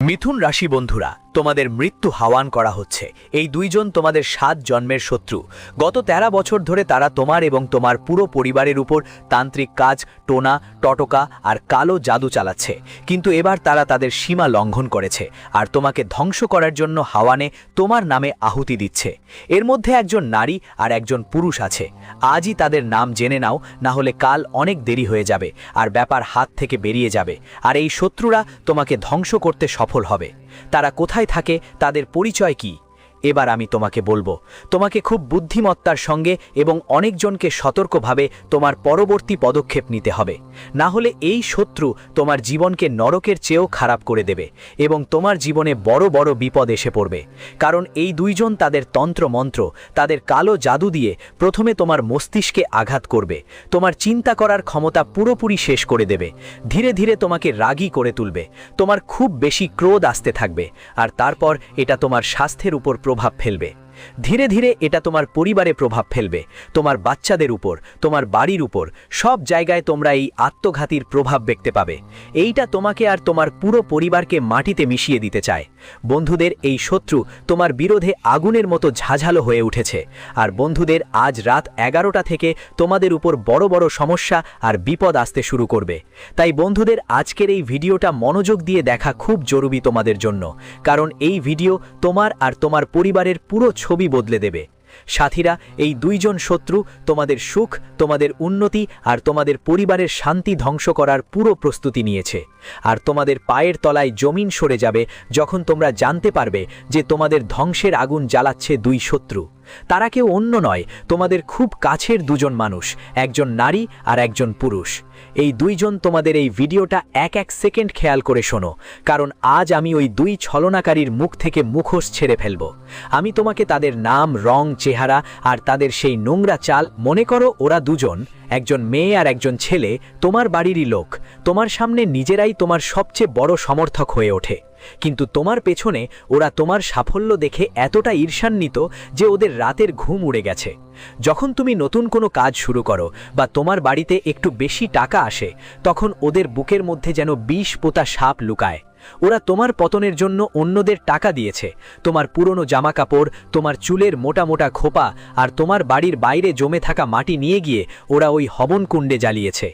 মিথুন রাশি বন্ধুরা, তোমাদের মৃত্যু হাওয়ান করা হচ্ছে। এই দুইজন তোমাদের 7 জন্মের শত্রু। গত 13 বছর ধরে তারা তোমার এবং তোমার পুরো পরিবারের উপর তান্ত্রিক কাজ, টোনা, টটকা আর কালো জাদু চালাচ্ছে। কিন্তু এবার তারা তাদের সীমা লঙ্ঘন করেছে আর তোমাকে ধ্বংস করার জন্য হাওয়ানে তোমার নামে আহুতি দিচ্ছে। এর মধ্যে একজন নারী আর একজন পুরুষ আছে। আজই তাদের নাম জেনে নাও, না হলে কাল অনেক দেরি হয়ে যাবে আর ব্যাপার হাত থেকে বেরিয়ে যাবে। আর এই শত্রুরা তোমাকে ধ্বংস করতে সফল হবে। তারা কোথায় থাকে, তাদের পরিচয় কি, এবার আমি তোমাকে বলবো। তোমাকে খুব বুদ্ধিমত্তার সঙ্গে এবং অনেকজনকে সতর্কভাবে তোমার পরবর্তী পদক্ষেপ নিতে হবে, না হলে এই শত্রু তোমার জীবনকে নরকের চেয়েও খারাপ করে দেবে এবং তোমার জীবনে বড় বড় বিপদ এসে পড়বে। কারণ এই দুইজন তাদের তন্ত্র মন্ত্র, তাদের কালো জাদু দিয়ে প্রথমে তোমার মস্তিষ্কে আঘাত করবে, তোমার চিন্তা করার ক্ষমতা পুরোপুরি শেষ করে দেবে, ধীরে ধীরে তোমাকে রাগী করে তুলবে, তোমার খুব বেশি ক্রোধ আসতে থাকবে আর তারপর এটা তোমার স্বাস্থ্যের উপর প্রভাব ফেলবে। ধীরে ধীরে এটা তোমার পরিবারে প্রভাব ফেলবে, তোমার বাচ্চাদের উপর, তোমার বাড়ির উপর, সব জায়গায় তোমরা এই আত্মঘাতীর প্রভাব দেখতে পাবে। এইটা তোমাকে আর তোমার পুরো পরিবারকে মাটিতে মিশিয়ে দিতে চায়। বন্ধুদের, এই শত্রু তোমার বিরোধে আগুনের মতো ঝাঝালো হয়ে উঠেছে। আর বন্ধুদের, আজ রাত 11টা থেকে তোমাদের উপর বড় বড় সমস্যা আর বিপদ আসতে শুরু করবে। তাই বন্ধুদের, আজকের এই ভিডিওটা মনোযোগ দিয়ে দেখা খুব জরুরি তোমাদের জন্য, কারণ এই ভিডিও তোমার আর তোমার পরিবারের পুরো ছবি বদলে দেবে। সাথীরা, এই দুইজন শত্রু তোমাদের সুখ, তোমাদের উন্নতি আর তোমাদের পরিবারের শান্তি ধ্বংস করার পুরো প্রস্তুতি নিয়েছে। আর তোমাদের পায়ের তলায় জমিন সরে যাবে যখন তোমরা জানতে পারবে যে তোমাদের ধ্বংসের আগুন জ্বালাচ্ছে দুই শত্রু। তারা কেউ অন্য নয়, তোমাদের খুব কাছের দুজন মানুষ, একজন নারী আর একজন পুরুষ। এই দুইজন তোমাদের এই ভিডিওটা এক সেকেন্ড খেয়াল করে শোনো, কারণ আজ আমি ওই দুই ছলনাকারীর মুখ থেকে মুখোশ ছেড়ে ফেলব। আমি তোমাকে তাদের নাম, রং, চেহারা আর তাদের সেই নোংরা চাল, মনে করো ওরা দুজন, একজন মেয়ে আর একজন ছেলে, তোমার বাড়িরই লোক, তোমার সামনে নিজেরাই তোমার সবচেয়ে বড় সমর্থক হয়ে ওঠে। কিন্তু তোমার পেছনে ওরা তোমার সাফল্য দেখে এতটা ঈর্ষান্বিত যে ওদের রাতের ঘুম উড়ে গেছে। যখন তুমি নতুন কোনো কাজ শুরু করো বা তোমার বাড়িতে একটু বেশি টাকা আসে, তখন ওদের বুকের মধ্যে যেন বিষ পোতা সাপ লুকায়। ওরা তোমার পতনের জন্য অন্যদের টাকা দিয়েছে, তোমার পুরনো জামাকাপড়, তোমার চুলের মোটা মোটা খোপা আর তোমার বাড়ির বাইরে জমে থাকা মাটি নিয়ে গিয়ে ওরা ওই হবনকুণ্ডে জ্বালিয়েছে।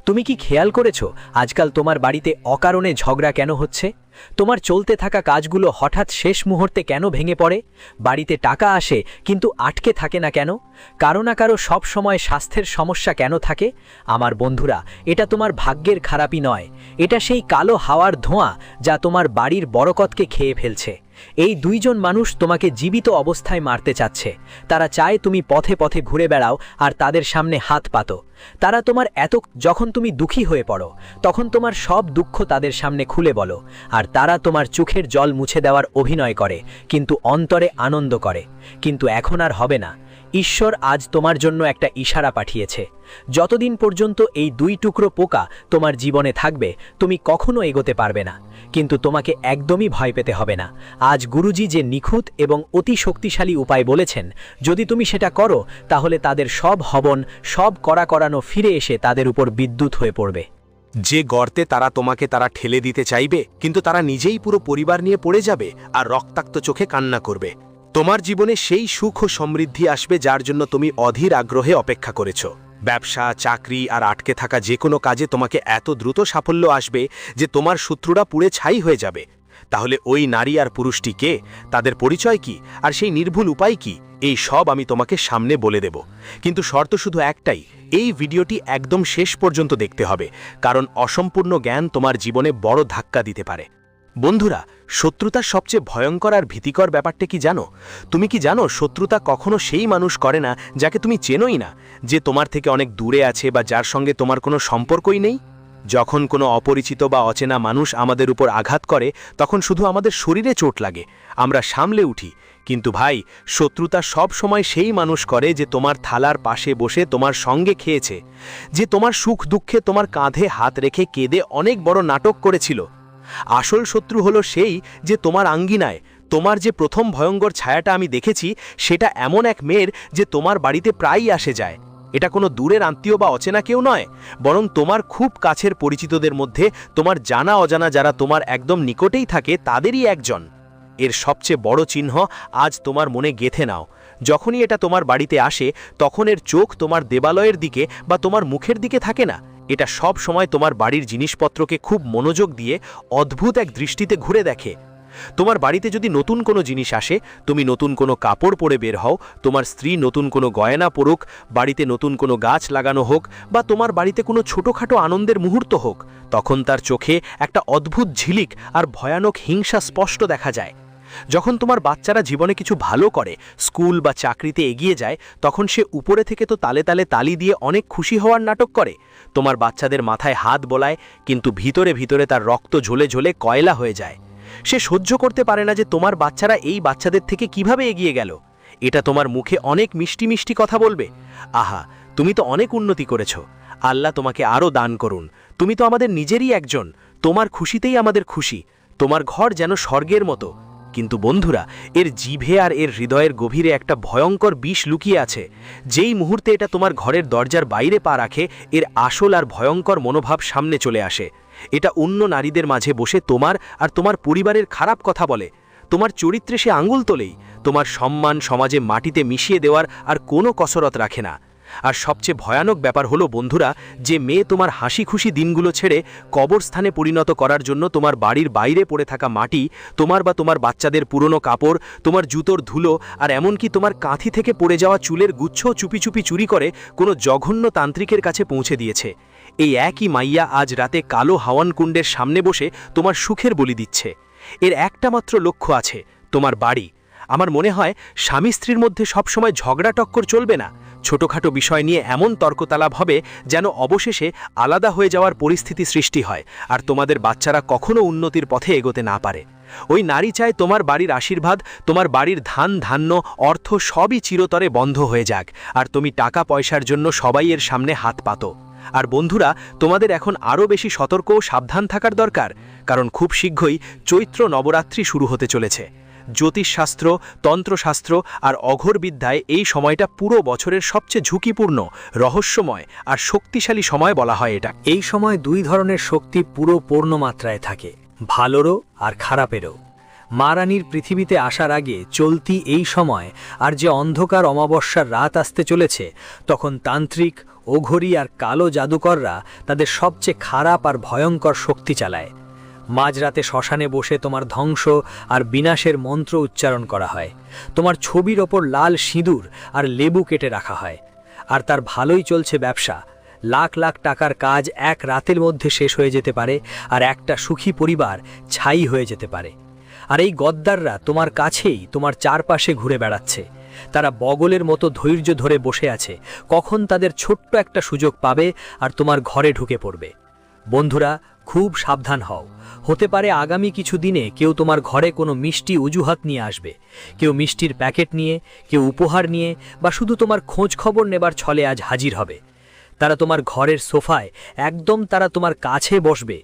তুমি কি খেয়াল করেছো আজকাল তোমার বাড়িতে অকারণে ঝগড়া কেন হচ্ছে? তোমার চলতে থাকা কাজগুলো হঠাৎ শেষ মুহূর্তে কেন ভেঙে পড়ে? বাড়িতে টাকা আসে কিন্তু আটকে থাকে না কেন? কারো না কারো সব সময় স্বাস্থ্যের সমস্যা কেন থাকে? আমার বন্ধুরা, এটা তোমার ভাগ্যের খারাপই নয়, এটা সেই কালো হাওয়ার ধোঁয়া যা তোমার বাড়ির বরকতকে খেয়ে ফেলছে। এই দুইজন মানুষ তোমাকে জীবিত অবস্থায় মারতে চাচ্ছে। তারা চায় তুমি পথে পথে ঘুরে বেড়াও আর তাদের সামনে হাত পাতো। তারা তোমার যখন তুমি দুঃখী হয়ে পড়ো, তখন তোমার সব দুঃখ তাদের সামনে খুলে বলো, আর তারা তোমার চোখের জল মুছে দেওয়ার অভিনয় করে, কিন্তু অন্তরে আনন্দ করে। কিন্তু এখন আর হবে না। ঈশ্বর আজ তোমার জন্য একটা ইশারা পাঠিয়েছে। যতদিন পর্যন্ত এই দুই টুকরো পোকা তোমার জীবনে থাকবে, তুমি কখনো এগোতে পারবে না। কিন্তু তোমাকে একদমই ভয় পেতে হবে না। আজ গুরুজি যে নিখুঁত এবং অতি শক্তিশালী উপায় বলেছেন, যদি তুমি সেটা করো, তাহলে তাদের সব হবন, সব করানো ফিরে এসে তাদের উপর বিদ্যুৎ হয়ে পড়বে। যে গর্তে তারা ঠেলে দিতে চাইবে, কিন্তু তারা নিজেই পুরো পরিবার নিয়ে পড়ে যাবে আর রক্তাক্ত চোখে কান্না করবে। তোমার জীবনে সেই সুখ ও সমৃদ্ধি আসবে যার জন্য তুমি অধীর আগ্রহে অপেক্ষা করেছো। ব্যবসা, চাকরি আর আটকে থাকা যে কোনো কাজে তোমাকে এত দ্রুত সাফল্য আসবে যে তোমার শত্রুরা পুড়ে ছাই হয়ে যাবে। তাহলে ওই নারী আর পুরুষটি কে, তাদের পরিচয় কি, আর সেই নির্ভুল উপায় কি, এই সব আমি তোমাকে সামনে বলে দেব। কিন্তু শর্ত শুধু একটাই, এই ভিডিওটি একদম শেষ পর্যন্ত দেখতে হবে, কারণ অসম্পূর্ণ জ্ঞান তোমার জীবনে বড় ধাক্কা দিতে পারে। বন্ধুরা, শত্রুতার সবচেয়ে ভয়ঙ্কর আর ভীতিকর ব্যাপারটা কি জানো? তুমি কি জানো শত্রুতা কখনো সেই মানুষ করে না যাকে তুমি চেনোই না, যে তোমার থেকে অনেক দূরে আছে বা যার সঙ্গে তোমার কোনো সম্পর্কই নেই? যখন কোনো অপরিচিত বা অচেনা মানুষ আমাদের উপর আঘাত করে, তখন শুধু আমাদের শরীরে চোট লাগে, আমরা সামলে উঠি। কিন্তু ভাই, শত্রুতা সব সময় সেই মানুষ করে যে তোমার থালার পাশে বসে তোমার সঙ্গে খেয়েছে, যে তোমার সুখ দুঃখে তোমার কাঁধে হাত রেখে কেঁদে অনেক বড় নাটক করেছিল। আসল শত্রু হলো সেই যে তোমার আঙ্গিনায়, তোমার যে প্রথম ভয়ঙ্কর ছায়াটা আমি দেখেছি, সেটা এমন এক মেয়ের যে তোমার বাড়িতে প্রায়ই আসে যায়। এটা কোনো দূরের আত্মীয় বা অচেনা কেউ নয়, বরং তোমার খুব কাছের পরিচিতদের মধ্যে তোমার জানা অজানা যারা তোমার একদম নিকটেই থাকে তাদেরই একজন। এর সবচেয়ে বড় চিহ্ন আজ তোমার মনে গেঁথে নাও। যখনই এটা তোমার বাড়িতে আসে তখন এর চোখ তোমার দেবালয়ের দিকে বা তোমার মুখের দিকে থাকে না, এটা সব সময় তোমার বাড়ির জিনিসপত্রকে খুব মনোযোগ দিয়ে অদ্ভুত এক দৃষ্টিতে ঘুরে দেখে। তোমার বাড়িতে যদি নতুন কোনো জিনিস আসে, তুমি নতুন কোনো কাপড় পরে বের হও, তোমার স্ত্রী নতুন কোনো গয়না পরুক, বাড়িতে নতুন কোনো গাছ লাগানো হোক, বা তোমার বাড়িতে কোনো ছোটোখাটো আনন্দের মুহূর্ত হোক, তখন তার চোখে একটা অদ্ভুত ঝিলিক আর ভয়ানক হিংসা স্পষ্ট দেখা যায়। যখন তোমার বাচ্চারা জীবনে কিছু ভালো করে, স্কুল বা চাকরিতে এগিয়ে যায়, তখন সে উপরে থেকে তো তালে তালে তালি দিয়ে অনেক খুশি হওয়ার নাটক করে, তোমার বাচ্চাদের মাথায় হাত বোলায়, কিন্তু ভিতরে ভিতরে তার রক্ত ঝলে ঝলে কয়লা হয়ে যায়। সে সহ্য করতে পারে না যে তোমার বাচ্চারা এই বাচ্চাদের থেকে কিভাবে এগিয়ে গেল। এটা তোমার মুখে অনেক মিষ্টি মিষ্টি কথা বলবে, আহা তুমি তো অনেক উন্নতি করেছ, আল্লাহ তোমাকে আরও দান করুন, তুমি তো আমাদের নিজেরই একজন, তোমার খুশিতেই আমাদের খুশি, তোমার ঘর যেন স্বর্গের মতো। কিন্তু বন্ধুরা, এর জিভে আর এর হৃদয়ের গভীরে একটা ভয়ঙ্কর বিষ লুকিয়ে আছে। যেই মুহূর্তে এটা তোমার ঘরের দরজার বাইরে পা রাখে, এর আসল আর ভয়ঙ্কর মনোভাব সামনে চলে আসে। এটা অন্য নারীদের মাঝে বসে তোমার আর তোমার পরিবারের খারাপ কথা বলে, তোমার চরিত্রে সে আঙুল তোলেই, তোমার সম্মান সমাজে মাটিতে মিশিয়ে দেওয়ার আর কোনো কসরত রাখে না। আর সবচেয়ে ভয়ানক ব্যাপার হলো বন্ধুরা, যে মেয়ে তোমার হাসি খুশি দিনগুলো ছেড়ে কবরস্থানে পরিণত করার জন্য তোমার বাড়ির বাইরে পড়ে থাকা মাটি, তোমার বা তোমার বাচ্চাদের পুরনো কাপড়, তোমার জুতোর ধুলো আর এমনকি তোমার কাঁথি থেকে পড়ে যাওয়া চুলের গুচ্ছ চুপি চুপি চুরি করে কোনো জঘন্য তান্ত্রিকের কাছে পৌঁছে দিয়েছে। এই একই মাইয়া আজ রাতে কালো হাওয়ান কুণ্ডের সামনে বসে তোমার সুখের বলি দিচ্ছে। এর একটা মাত্র লক্ষ্য আছে, তোমার বাড়ি। আমার মনে হয় স্বামী স্ত্রীর মধ্যে সবসময় ঝগড়া টক্কর চলবে না, ছোটোখাটো বিষয় নিয়ে এমন তর্কতালাপ হবে যেন অবশেষে আলাদা হয়ে যাওয়ার পরিস্থিতি সৃষ্টি হয়, আর তোমাদের বাচ্চারা কখনো উন্নতির পথে এগোতে না পারে। ওই নারী চায় তোমার বাড়ির আশীর্বাদ, তোমার বাড়ির ধান ধান্য অর্থ সবই চিরতরে বন্ধ হয়ে যাক, আর তুমি টাকা পয়সার জন্য সবাইয়ের সামনে হাত পাতো। আর বন্ধুরা, তোমাদের এখন আরও বেশি সতর্ক ও সাবধান থাকার দরকার, কারণ খুব শীঘ্রই চৈত্র নবরাত্রি শুরু হতে চলেছে। জ্যোতিষশাস্ত্র, তন্ত্রশাস্ত্র আর অঘোরবিদ্যায় এই সময়টা পুরো বছরের সবচেয়ে ঝুঁকিপূর্ণ, রহস্যময় আর শক্তিশালী সময় বলা হয় এটা। এই সময় দুই ধরনের শক্তি পুরো পূর্ণমাত্রায় থাকে, ভালোরও আর খারাপেরও। মা রানীর পৃথিবীতে আসার আগে চলতি এই সময় আর যে অন্ধকার অমাবস্যার রাত আসতে চলেছে, তখন তান্ত্রিক, অঘোরী আর কালো জাদুকররা তাদের সবচেয়ে খারাপ আর ভয়ঙ্কর শক্তি চালায়। মাঝরাতে শ্মশানে বসে তোমার ধ্বংস আর বিনাশের মন্ত্র উচ্চারণ করা হয়, তোমার ছবির ওপর লাল সিঁদুর আর লেবু কেটে রাখা হয়। আর তার ভালোই চলছে ব্যবসা, লাখ লাখ টাকার কাজ এক রাতের মধ্যে শেষ হয়ে যেতে পারে, আর একটা সুখী পরিবার ছাই হয়ে যেতে পারে। আর এই গদ্দাররা তোমার কাছেই, তোমার চারপাশে ঘুরে বেড়াচ্ছে। তারা বগলের মতো ধৈর্য ধরে বসে আছে, কখন তাদের ছোট্ট একটা সুযোগ পাবে আর তোমার ঘরে ঢুকে পড়বে। বন্ধুরা, খুব সাবধান হও, হতে পারে আগামী কিছু দিনে কেউ তোমার ঘরে কোনো মিষ্টি অজুহাত নিয়ে আসবে, কেউ মিষ্টির প্যাকেট নিয়ে, কেউ উপহার নিয়ে, বা শুধু তোমার খোঁজ খবর নেবার ছলে আজ হাজির হবে। তারা তোমার ঘরের সোফায় একদম তারা তোমার কাছে বসবে,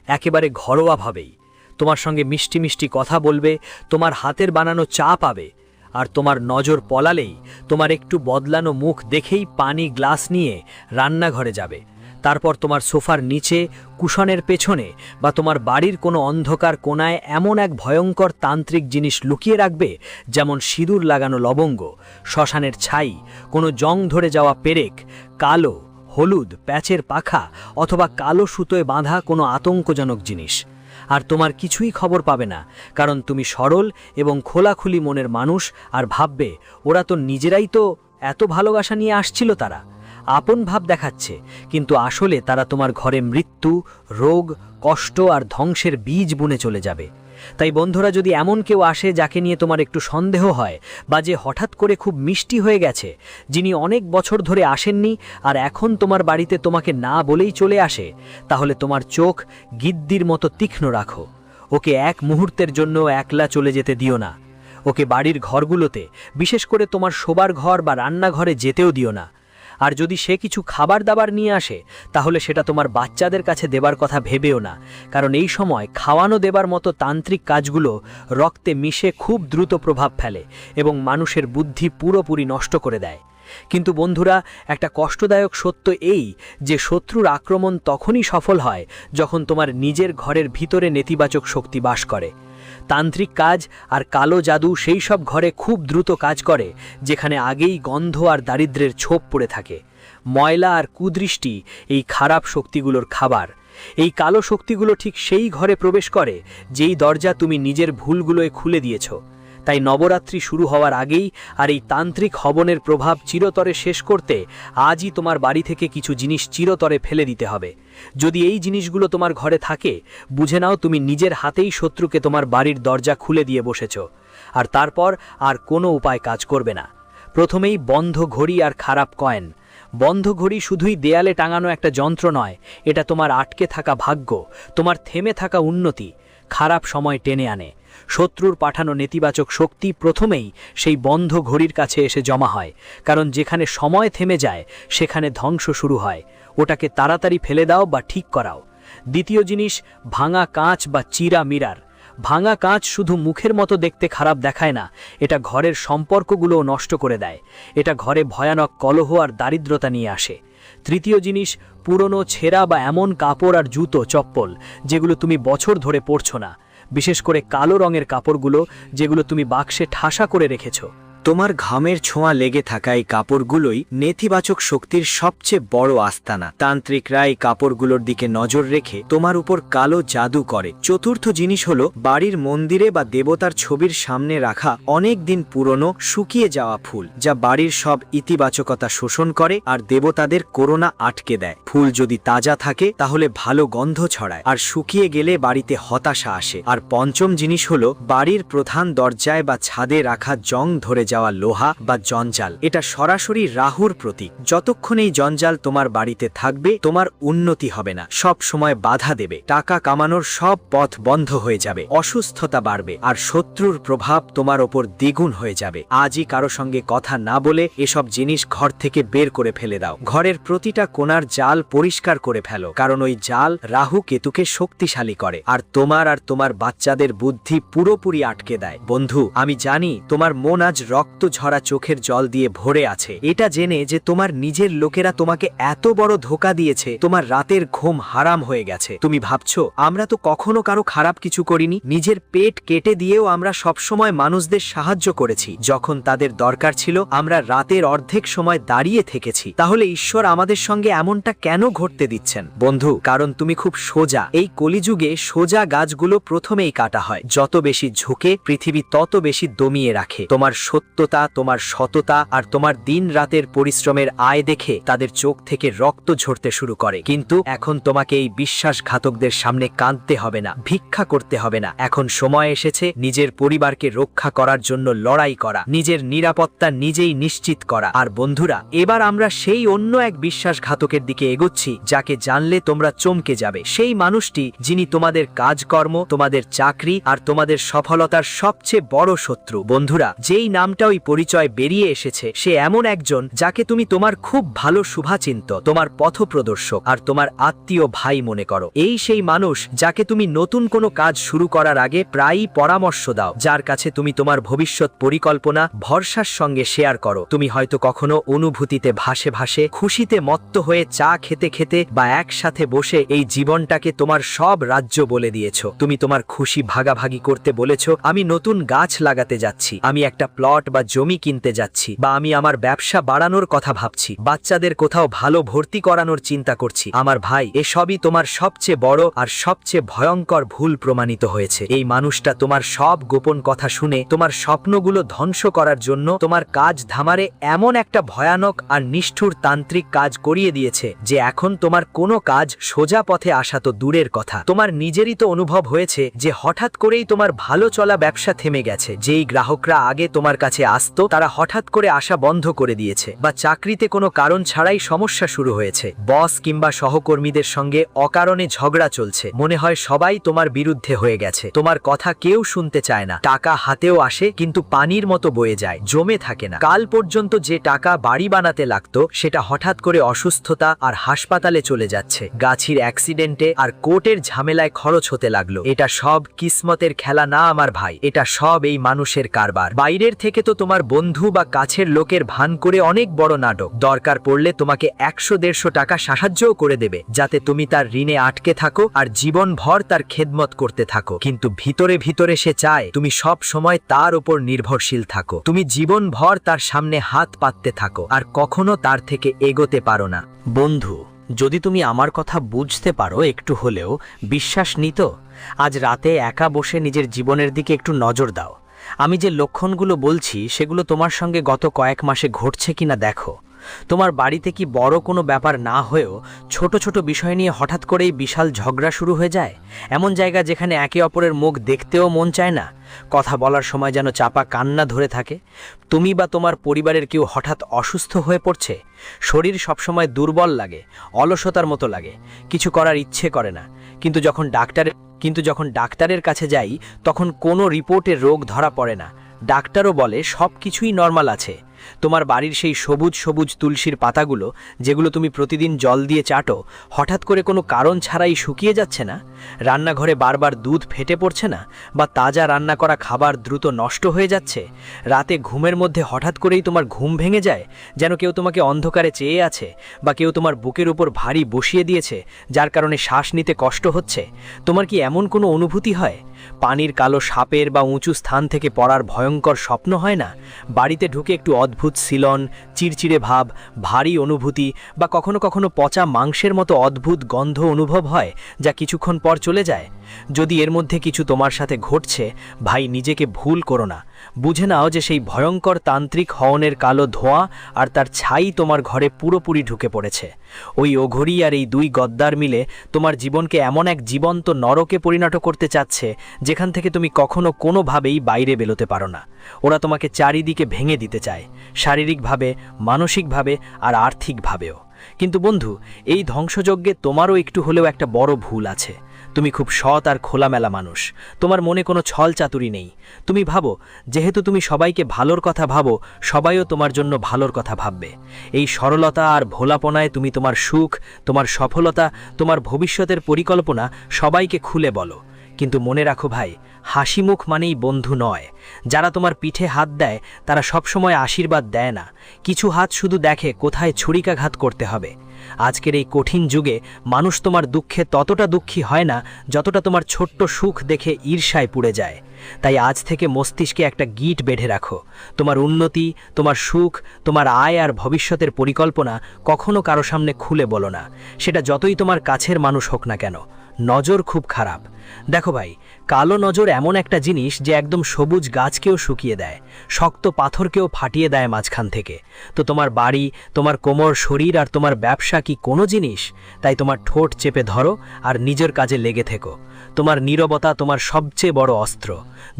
একেবারে ঘরোয়াভাবেই তোমার সঙ্গে মিষ্টি মিষ্টি কথা বলবে, তোমার হাতের বানানো চা পাবে, আর তোমার নজর পলালেই তোমার একটু বদলানো মুখ দেখেই পানি গ্লাস নিয়ে রান্নাঘরে যাবে। তারপর তোমার সোফার নিচে, কুশনের পেছনে বা তোমার বাড়ির কোনো অন্ধকার কোণায় এমন এক ভয়ঙ্কর তান্ত্রিক জিনিস লুকিয়ে রাখবে, যেমন সিঁদুর লাগানো লবঙ্গ, শ্মশানের ছাই, কোনো জং ধরে যাওয়া পেরেক, কালো, হলুদ, প্যাচের পাখা অথবা কালো সুতোয় বাঁধা কোনো আতঙ্কজনক জিনিস। আর তোমার কিছুই খবর পাবে না, কারণ তুমি সরল এবং খোলাখুলি মনের মানুষ, আর ভাববে ওরা তো নিজেরাই তো এত ভালোবাসা নিয়ে আসছিল, তারা আপন ভাব দেখাচ্ছে, কিন্তু আসলে তারা তোমার ঘরে মৃত্যু, রোগ, কষ্ট আর ধ্বংসের বীজ বুনে চলে যাবে। তাই বন্ধুরা, যদি এমন কেউ আসে যাকে নিয়ে তোমার একটু সন্দেহ হয়, বা যে হঠাৎ করে খুব মিষ্টি হয়ে গেছে, যিনি অনেক বছর ধরে আসেননি আর এখন তোমার বাড়িতে তোমাকে না বলেই চলে আসে, তাহলে তোমার চোখ গিদ্দির মতো তীক্ষ্ণ রাখো। ওকে এক মুহূর্তের জন্য একলা চলে যেতে দিও না। ওকে বাড়ির ঘরগুলোতে, বিশেষ করে তোমার শোবার ঘর বা রান্নাঘরে যেতেও দিও না। আর যদি সে কিছু খাবার দাবার নিয়ে আসে, তাহলে সেটা তোমার বাচ্চাদের কাছে দেবার কথা ভেবেও না, কারণ এই সময় খাওয়ানো দেবার মতো তান্ত্রিক কাজগুলো রক্তে মিশে খুব দ্রুত প্রভাব ফেলে এবং মানুষের বুদ্ধি পুরোপুরি নষ্ট করে দেয়। কিন্তু বন্ধুরা, একটা কষ্টদায়ক সত্য এই যে শত্রুর আক্রমণ তখনই সফল হয় যখন তোমার নিজের ঘরের ভিতরে নেতিবাচক শক্তি বাস করে। তান্ত্রিক কাজ আর কালো জাদু সেই সব ঘরে খুব দ্রুত কাজ করে যেখানে আগেই গন্ধ আর দারিদ্র্যের ছোপ পড়ে থাকে। ময়লা আর কুদৃষ্টি এই খারাপ শক্তিগুলোর খাবার। এই কালো শক্তিগুলো ঠিক সেই ঘরে প্রবেশ করে যেই দরজা তুমি নিজের ভুলগুলোয় খুলে দিয়েছ। তাই নবরাত্রি শুরু হওয়ার আগেই আর এই তান্ত্রিক হবনের প্রভাব চিরতরে শেষ করতে আজই তোমার বাড়ি থেকে কিছু জিনিস চিরতরে ফেলে দিতে হবে। যদি এই জিনিসগুলো তোমার ঘরে থাকে, বুঝে নাও তুমি নিজের হাতেই শত্রুকে তোমার বাড়ির দরজা খুলে দিয়ে বসেছ। আর তারপর আর কোনো উপায় কাজ করবে না। প্রথমেই বন্ধ ঘড়ি আর খারাপ কয়েন। বন্ধ ঘড়ি শুধুই দেয়ালে টাঙানো একটা যন্ত্র নয়, এটা তোমার আটকে থাকা ভাগ্য, তোমার থেমে থাকা উন্নতি, খারাপ সময় টেনে আনে। শত্রুর পাঠানো নেতিবাচক শক্তি প্রথমেই সেই বন্ধ ঘড়ির কাছে এসে জমা হয়, কারণ যেখানে সময় থেমে যায় সেখানে ধ্বংস শুরু হয়। ওটাকে তাড়াতাড়ি ফেলে দাও বা ঠিক করাও। দ্বিতীয় জিনিস, ভাঙা কাঁচ বা চিরা মিরার। ভাঙা কাঁচ শুধু মুখের মতো দেখতে খারাপ দেখায় না, এটা ঘরের সম্পর্কগুলোও নষ্ট করে দেয়। এটা ঘরে ভয়ানক কলহ আর দারিদ্রতা নিয়ে আসে। তৃতীয় জিনিস, পুরনো ছেঁড়া বা এমন কাপড় আর জুতো চপ্পল যেগুলো তুমি বছর ধরে পরছো না, বিশেষ করে কালো রঙের কাপড়গুলো যেগুলো তুমি বাক্সে ঠাসা করে রেখেছো। তোমার ঘামের ছোঁয়া লেগে থাকা এই কাপড়গুলোই নেতিবাচক শক্তির সবচেয়ে বড় আস্তানা। তান্ত্রিকরা এই কাপড়গুলোর দিকে নজর রেখে তোমার উপর কালো জাদু করে। চতুর্থ জিনিস হলো বাড়ির মন্দিরে বা দেবতার ছবির সামনে রাখা অনেক দিন পুরনো শুকিয়ে যাওয়া ফুল, যা বাড়ির সব ইতিবাচকতা শোষণ করে আর দেবতাদের করোনা আটকে দেয়। ফুল যদি তাজা থাকে তাহলে ভালো গন্ধ ছড়ায়, আর শুকিয়ে গেলে বাড়িতে হতাশা আসে। আর পঞ্চম জিনিস হলো বাড়ির প্রধান দরজায় বা ছাদে রাখা জং ধরে যাওয়া লোহা বা জঞ্জাল। এটা সরাসরি রাহুর প্রতীক। যতক্ষণ এই জঞ্জাল তোমার বাড়িতে থাকবে তোমার উন্নতি হবে না, সব সময় বাধা দেবে, টাকা কামানোর সব পথ বন্ধ হয়ে যাবে, অসুস্থতা বাড়বে আর শত্রুর প্রভাব তোমার ওপর দ্বিগুণ হয়ে যাবে। আজই কারো সঙ্গে কথা না বলে এসব জিনিস ঘর থেকে বের করে ফেলে দাও। ঘরের প্রতিটা কোণার জাল পরিষ্কার করে ফেলো, কারণ ওই জাল রাহু কেতুকে শক্তিশালী করে আর তোমার বাচ্চাদের বুদ্ধি পুরোপুরি আটকে দেয়। বন্ধু, আমি জানি তোমার মন আজ রক্ত ঝরা চোখের জল দিয়ে ভরে আছে। এটা জেনে যে তোমার নিজের লোকেরা তোমাকে এত বড় ধোঁকা দিয়েছে, তোমার রাতের ঘুম হারাম হয়ে গেছে। তুমি ভাবছো আমরা তো কখনো কারো খারাপ কিছু করিনি, নিজের পেট কেটে দিয়েও আমরা সবসময় মানুষদের সাহায্য করেছি। যখন তাদের দরকার ছিল আমরা রাতের অর্ধেক সময় দাঁড়িয়ে থেকেছি। তাহলে ঈশ্বর আমাদের সঙ্গে এমনটা কেন ঘটতে দিচ্ছেন? বন্ধু, কারণ তুমি খুব সোজা। এই কলিযুগে সোজা গাছগুলো প্রথমেই কাটা হয়। যত বেশি ঝুঁকে পৃথিবী তত বেশি দমিয়ে রাখে। তোমার সত্যতা, তোমার সততা আর তোমার দিন রাতের পরিশ্রমের আয় দেখে তাদের চোখ থেকে রক্ত ঝরতে শুরু করে। কিন্তু এখন তোমাকে এই বিশ্বাসঘাতকদের সামনে কাঁদতে হবে না, ভিক্ষা করতে হবে না। এখন সময় এসেছে নিজের পরিবারকে রক্ষা করার জন্য লড়াই করা, নিজের নিরাপত্তা নিজেই নিশ্চিত করা। আর বন্ধুরা, এবার আমরা সেই অন্য এক বিশ্বাসঘাতকের দিকে এগোচ্ছি যাকে জানলে তোমরা চমকে যাবে। সেই মানুষটি যিনি তোমাদের কাজকর্ম, তোমাদের চাকরি আর তোমাদের সফলতার সবচেয়ে বড় শত্রু। বন্ধুরা, যেই নামটা ওই পরিচয় বেরিয়ে এসেছে সে এমন একজন যাকে তুমি তোমার খুব ভালো শুভাচিন্ত, তোমার পথপ্রদর্শক আর তোমার আত্মীয় ভাই মনে করো। এই সেই মানুষ যাকে তুমি নতুন কোনো কাজ শুরু করার আগে প্রায়ই পরামর্শ দাও, যার কাছে তুমি তোমার ভবিষ্যৎ পরিকল্পনা ভরসার সঙ্গে শেয়ার করো। তুমি হয়তো কখনো অনুভূতিতে ভাসে ভাসে, খুশিতে মত্ত হয়ে চা খেতে খেতে বা একসাথে বসে এই জীবনটাকে তোমার সব রাজ্য বলে দিয়েছো। তুমি তোমার খুশি ভাগাভাগি করতে বলেছো, আমি নতুন গাছ লাগাতে যাচ্ছি, আমি একটা প্লট বা জমি কিনতে যাচ্ছি, বা আমি আমার ব্যবসা বাড়ানোর কথা ভাবছি, বাচ্চাদের কোথাও ভালো ভর্তি করানোর চিন্তা করছি। আমার ভাই, এসবই তোমার সবচেয়ে বড় আর সবচেয়ে ভয়ঙ্কর ভুল প্রমাণিত হয়েছে। এই মানুষটা তোমার সব গোপন কথা শুনে তোমার স্বপ্নগুলো ধ্বংস করার জন্য তোমার কাজ ধামারে এমন একটা ভয়ানক আর নিষ্ঠুর তান্ত্রিক কাজ করিয়ে দিয়েছে যে এখন তোমার কোনো কাজ সোজা পথে আসা তো দূরের কথা, তোমার নিজেরই তো অনুভব হয়েছে যে হঠাৎ করেই তোমার ভালো চলা ব্যবসা থেমে গেছে। যেই গ্রাহকরা আগে তোমার কাছে আসতো তারা হঠাৎ করে আসা বন্ধ করে দিয়েছে, বা চাকরিতে কোনো কারণ ছাড়াই সমস্যা শুরু হয়েছে। বস কিংবা সহকর্মীদের সঙ্গে অকারণে ঝগড়া চলছে, মনে হয় সবাই তোমার বিরুদ্ধে হয়ে গেছে। তোমার কথা কেউ শুনতে চায় না, টাকা হাতেও আসে কিন্তু পানির মতো বয়ে যায়, জমে থাকে না। কাল পর্যন্ত যে টাকা বাড়ি বানাতে লাগতো সেটা হঠাৎ করে অসুস্থতা আর হাসপাতালে চলে যাচ্ছে, গাছির অ্যাক্সিডেন্টে আর কোর্টের ঝামেলায় খরচ হতে লাগলো। এটা সব কিসমতের খেলা না আমার ভাই, এটা সব এই মানুষের কারবার। বাইরের থেকে তো তোমার বন্ধু বা কাছের লোকের ভান করে অনেক বড় নাটক। দরকার পড়লে তোমাকে 100-150 টাকা সাহায্যও করে দেবে, যাতে তুমি তার ঋণে আটকে থাকো আর জীবনভর তার খেদমত করতে থাকো। কিন্তু ভিতরে ভিতরে সে চায় তুমি সব সময় তার উপর নির্ভরশীল থাকো। তুমি জীবনভর তার সামনে হাত পাততে থাকো আর কখনো তার থেকে এগোতে পারো না। বন্ধু, যদি তুমি আমার কথা বুঝতে পারো একটু হলেও, বিশ্বাস নিত, আজ রাতে একা বসে নিজের জীবনের দিকে একটু নজর দাও। আমি যে লক্ষণগুলো বলছি সেগুলো তোমার সঙ্গে গত কয়েক মাসে ঘটছে কিনা দেখো। তোমার বাড়িতে কি বড় কোনো ব্যাপার না হয়েও ছোট ছোট বিষয় নিয়ে হঠাৎ করেই বিশাল ঝগড়া শুরু হয়ে যায়? এমন জায়গা যেখানে একে অপরের মুখ দেখতেও মন চায় না, কথা বলার সময় যেন চাপা কান্না ধরে থাকে। তুমি বা তোমার পরিবারের কেউ হঠাৎ অসুস্থ হয়ে পড়ছে, শরীর সবসময় দুর্বল লাগে, অলসতার মতো লাগে, কিছু করার ইচ্ছে করে না। কিন্তু যখন ডাক্তারের কাছে যাই তখন কোনো রিপোর্টে রোগ ধরা পড়ে না। ডাক্তারও বলে সব কিছুই নর্মাল আছে। তোমার বাড়ির সেই সবুজ সবুজ তুলসীর পাতাগুলো, যেগুলো তুমি প্রতিদিন জল দিয়ে চাটো, হঠাৎ করে কোনো কারণ ছাড়াই শুকিয়ে যাচ্ছে না? রান্নাঘরে বারবার দুধ ফেটে পড়ছে না? বা তাজা রান্না করা খাবার দ্রুত নষ্ট হয়ে যাচ্ছে? রাতে ঘুমের মধ্যে হঠাৎ করেই তোমার ঘুম ভেঙে যায়, যেন কেউ তোমাকে অন্ধকারে চেয়ে আছে, বা কেউ তোমার বুকের উপর ভারী বসিয়ে দিয়েছে, যার কারণে শ্বাস নিতে কষ্ট হচ্ছে? তোমার কি এমন কোনো অনুভূতি হয়? পানির কালো সাপের বা উঁচু স্থান থেকে পড়ার ভয়ঙ্কর স্বপ্ন হয় না? বাড়িতে ঢুকে একটু অদ্ভুত সিলন, চিড়চিড়ে ভাব, ভারী অনুভূতি, বা কখনো কখনো পচা মাংসের মতো অদ্ভুত গন্ধ অনুভব হয়, যা কিছুক্ষণ পর চলে যায়? যদি এর মধ্যে কিছু তোমার সাথে ঘটছে, ভাই, নিজেকে ভুল করো না। বুঝে নাও যে সেই ভয়ঙ্কর তান্ত্রিক হওনের কালো ধোঁয়া আর তার ছাই তোমার ঘরে পুরোপুরি ঢুকে পড়েছে। ওই অঘরী আর এই দুই গদ্দার মিলে তোমার জীবনকে এমন এক জীবন্ত নরকে পরিণত করতে চাচ্ছে, যেখান থেকে তুমি কখনো কোনোভাবেই বাইরে বেরোতে পারো না। ওরা তোমাকে চারিদিকে ভেঙে দিতে চায়, শারীরিকভাবে, মানসিকভাবে আর আর্থিকভাবেও। কিন্তু বন্ধু, এই ধ্বংসযজ্ঞে তোমারও একটু হলেও একটা বড় ভুল আছে। তুমি খুব সৎ আর খোলামেলা মানুষ, তোমার মনে কোনো ছল চাতুরি নেই। তুমি ভাবো, যেহেতু তুমি সবাইকে ভালোর কথা ভাবো, সবাইও তোমার জন্য ভালোর কথা ভাববে। এই সরলতা আর ভোলাপনায় তুমি তোমার সুখ, তোমার সফলতা, তোমার ভবিষ্যতের পরিকল্পনা সবাইকে খুলে বলো। কিন্তু মনে রাখো ভাই, হাসিমুখ মানেই বন্ধু নয়। যারা তোমার পিঠে হাত দেয় তারা সবসময় আশীর্বাদ দেয় না। কিছু হাত শুধু দেখে কোথায় ছুরিকাঘাত করতে হবে। আজকের এই কঠিন যুগে মানুষ তোমার দুঃখে ততটা দুঃখী হয় না যতটা তোমার ছোট্ট সুখ দেখে ঈর্ষায় পুড়ে যায়। তাই আজ থেকে মস্তিষ্কে একটা গিট বেঁধে রাখো। তোমার উন্নতি, তোমার সুখ, তোমার আয় আর ভবিষ্যতের পরিকল্পনা কখনো কারো সামনে খুলে বলো না, সেটা যতই তোমার কাছের মানুষ হোক না কেন। নজর খুব খারাপ। দেখো ভাই, কালো নজর এমন একটা জিনিস যে একদম সবুজ গাছকেও শুকিয়ে দেয়, শক্ত পাথরকেও ফাটিয়ে দেয় মাঝখান থেকে। তো তোমার বাড়ি, তোমার কোমর, শরীর আর তোমার ব্যবসা কি কোনো জিনিস? তাই তোমার ঠোঁট চেপে ধরো আর নিজের কাজে লেগে থেকো। তোমার নীরবতা তোমার সবচেয়ে বড় অস্ত্র।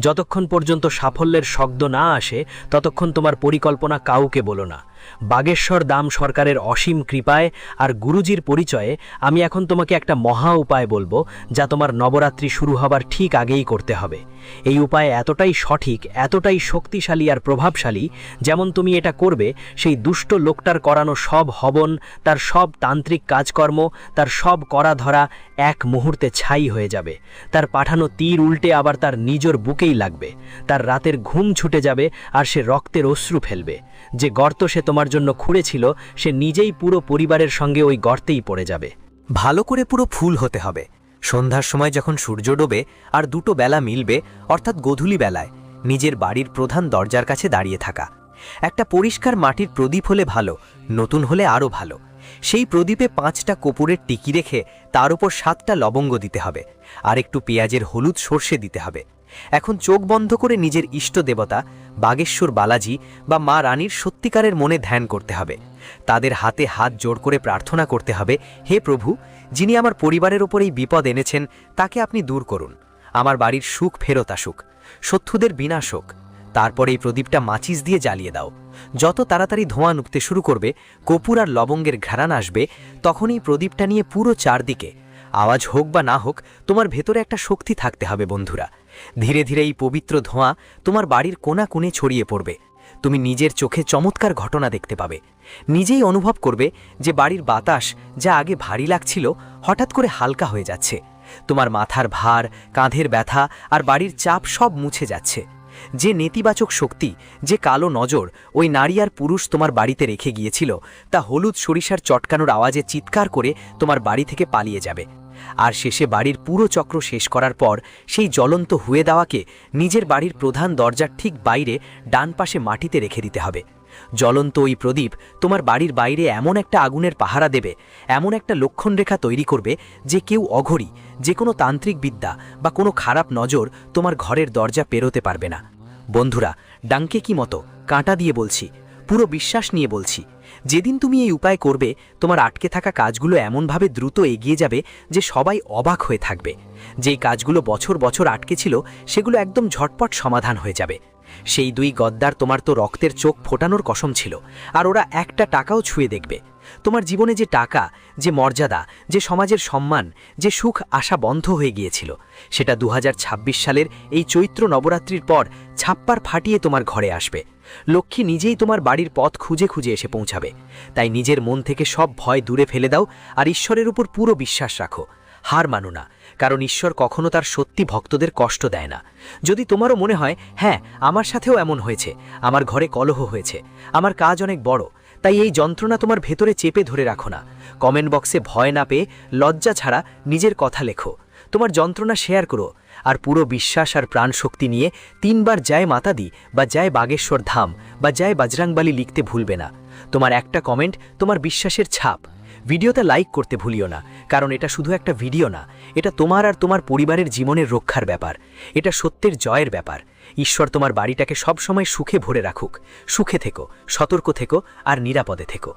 যতক্ষণ পর্যন্ত সাফল্যের শব্দ না আসে, ততক্ষণ তোমার পরিকল্পনা কাউকে বলো না। বাগেশ্বর দাম সরকারের অসীম কৃপায় আর গুরুজির পরিচয়ে আমি এখন তোমাকে একটা মহা উপায় বলবো, যা তোমার নবরাত্রি শুরু হবার ঠিক আগেই করতে হবে। এই উপায় এতটাই সঠিক, এতটাই শক্তিশালী আর প্রভাবশালী, যেমন তুমি এটা করবে, সেই দুষ্ট লোকটার করানো সব হবন, তার সব তান্ত্রিক কাজকর্ম, তার সব করা ধরা এক মুহূর্তে ছাই হয়ে যাবে। তার পাঠানো তীর উল্টে আবার তার নিজের বুকেই লাগবে। তার রাতের ঘুম ছুটে যাবে আর সে রক্তের অশ্রু ফেলবে। যে গর্ত সে তোমার জন্য খুঁড়েছিল, সে নিজেই পুরো পরিবারের সঙ্গে ওই গর্তেই পড়ে যাবে। ভালো করে পুরো ফুল হতে হবে। সন্ধ্যার সময় যখন সূর্য ডোবে আর দুটো বেলা মিলবে, অর্থাৎ গোধূলি বেলায়, নিজের বাড়ির প্রধান দরজার কাছে দাঁড়িয়ে থাকা। একটা পরিষ্কার মাটির প্রদীপ হলে ভালো, নতুন হলে আরও ভালো। সেই প্রদীপে 5টা কর্পূরের টিকি রেখে তার উপর 7টা লবঙ্গ দিতে হবে, আর একটু পেঁয়াজের হলুদ সর্ষে দিতে হবে। এখন চোখ বন্ধ করে নিজের ইষ্ট দেবতা বাগেশ্বর বালাজি বা মা রানীর সত্যিকারের মনে ধ্যান করতে হবে। তাদের হাতে হাত জোড় করে প্রার্থনা করতে হবে, হে প্রভু, যিনি আমার পরিবারের ওপর এই বিপদ এনেছেন তাকে আপনি দূর করুন, আমার বাড়ির সুখ ফেরত আসুক, শত্রুদের বিনাশ হোক। তারপর এই প্রদীপটা মাচিস দিয়ে জ্বালিয়ে দাও। যত তাড়াতাড়ি ধোঁয়া নুকতে শুরু করবে, কর্পূর আর লবঙ্গের ঘ্রাণ আসবে, তখনই প্রদীপটা নিয়ে পুরো চারদিকে, আওয়াজ হোক বা না হোক, তোমার ভেতরে একটা শক্তি থাকতে হবে বন্ধুরা। ধীরে ধীরে এই পবিত্র ধোঁয়া তোমার বাড়ির কোণা কোণে ছড়িয়ে পড়বে। তুমি নিজের চোখে চমৎকার ঘটনা দেখতে পাবে। নিজেই অনুভব করবে যে বাড়ির বাতাস, যা আগে ভারী লাগছিল, হঠাৎ করে হালকা হয়ে যাচ্ছে। তোমার মাথার ভার, কাঁধের ব্যথা আর বাড়ির চাপ সব মুছে যাচ্ছে। যে নেতিবাচক শক্তি, যে কালো নজর ওই নারী আর পুরুষ তোমার বাড়িতে রেখে গিয়েছিল, তা হলুদ সরিষার চটকানোর আওয়াজে চিৎকার করে তোমার বাড়ি থেকে পালিয়ে যাবে। আর শেষে বাড়ির পুরো চক্র শেষ করার পর সেই জ্বলন্ত হুয়ে দেওয়াকে নিজের বাড়ির প্রধান দরজার ঠিক বাইরে ডান পাশে মাটিতে রেখে দিতে হবে। জ্বলন্ত ওই প্রদীপ তোমার বাড়ির বাইরে এমন একটা আগুনের পাহারা দেবে, এমন একটা লক্ষণরেখা তৈরি করবে যে কেউ অঘরী, যে কোনো তান্ত্রিক বিদ্যা বা কোনো খারাপ নজর তোমার ঘরের দরজা পেরোতে পারবে না। বন্ধুরা, ডাঙ্কে কি মতো কাঁটা দিয়ে বলছি, পুরো বিশ্বাস নিয়ে বলছি, যেদিন তুমি এই উপায় করবে তোমার আটকে থাকা কাজগুলো এমনভাবে দ্রুত এগিয়ে যাবে যে সবাই অবাক হয়ে থাকবে। যেই কাজগুলো বছর বছর আটকে ছিল সেগুলো একদম ঝটপট সমাধান হয়ে যাবে। সেই দুই গদ্দার তোমার তো রক্তের চোখ ফোটানোর কসম ছিল, আর ওরা একটা টাকাও ছুঁয়ে দেখবে। তোমার জীবনে যে টাকা, যে মর্যাদা, যে সমাজের সম্মান, যে সুখ আসা বন্ধ হয়ে গিয়েছিল, সেটা 2026 সালের এই চৈত্র নবরাত্রির পর ছাপ্পার ফাটিয়ে তোমার ঘরে আসবে। লক্ষ্মী নিজেই তোমার বাড়ির পথ খুঁজে খুঁজে এসে পৌঁছাবে। তাই নিজের মন থেকে সব ভয় দূরে ফেলে দাও আর ঈশ্বরের উপর পুরো বিশ্বাস রাখো। হার মানো না, কারণ ঈশ্বর কখনো তার সত্যি ভক্তদের কষ্ট দেয় না। যদি তোমারও মনে হয় হ্যাঁ আমার সাথেও এমন হয়েছে, আমার ঘরে কলহ হয়েছে, আমার কাজ অনেক বড়, তাই এই যন্ত্রণা তোমার ভেতরে চেপে ধরে রাখো না। কমেন্ট বক্সে ভয় না পেয়ে লজ্জা ছাড়া নিজের কথা লেখো, তোমার যন্ত্রণা শেয়ার করো, আর পুরো বিশ্বাস আর প্রাণ শক্তি নিয়ে 3 বার জয় মাতাদি বা জয় বাগেশ্বর ধাম বা জয় বজরংবলী লিখতে ভুলবে না। তোমার একটা কমেন্ট তোমার বিশ্বাসের ছাপ। ভিডিওতে লাইক করতে ভুলিও না, কারণ এটা শুধু একটা ভিডিও না, এটা তোমার আর তোমার পরিবারের জীবনের রক্ষার ব্যাপার। এটা সত্যের জয়ের ব্যাপার। ঈশ্বর তোমার বাড়িটাকে সবসময় সুখে ভরে রাখুক। সুখে থেকো, সতর্ক থেকো আর নিরাপদে থেকো।